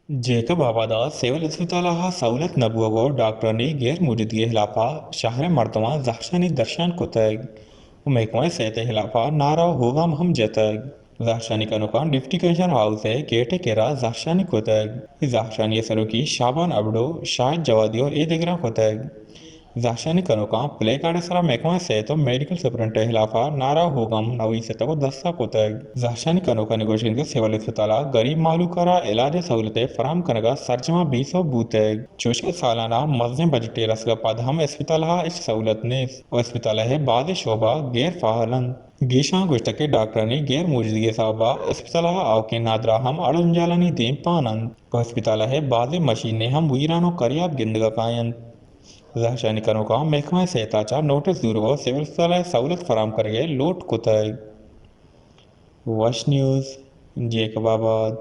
Jacob आबादा civil अस्पताल सहूलत नबूगो डॉक्टरनी गैर मौजूदगी खिलाफा शहर मरतमा जहशानी दर्शान कोतग महकमा सेहत खिलाफा नारा होगा हम जतग जहशानी का नुकान डिप्टी कमिश्नर हाउस है गेटे केरा जहशानी कोतग जहशानी सरुकी शाबान अबडो शाहिद जवादियो ए दिगरा कोतग जहशानी का नुकान प्ले कार्ड सरा महकमा सेहत मेडिकल सुपरंटे खिलाफा नारा होगम नवी सतको दस्ता कोतग जहशानी का नुका नेगोशिएशन के सिविल अस्पताल गरीब मालू करा इलाज सहूलतें फराम कनगा सरजमा 20 बूतग चोश सालाना मजने बजटे रसगा पदहम अस्पताल इस सहूलत ने अस्पताल है बाद शोभा गैर फाहलन गीशा गुश्तके डॉक्टर ने गैर मौजूदगी साहबा अस्पताल आवके नादरा हम अड़ंजालानी दें पानंद अस्पताल है बाद मशीनें हम वीरानो करियाब गिंदगा कायन जहशानी का नुकाम महकमा सेहताचा नोटिस दूर हो सिविल अस्पताल सहूलत फराम करके लोट कुतग वश न्यूज़ जेकबाबाद।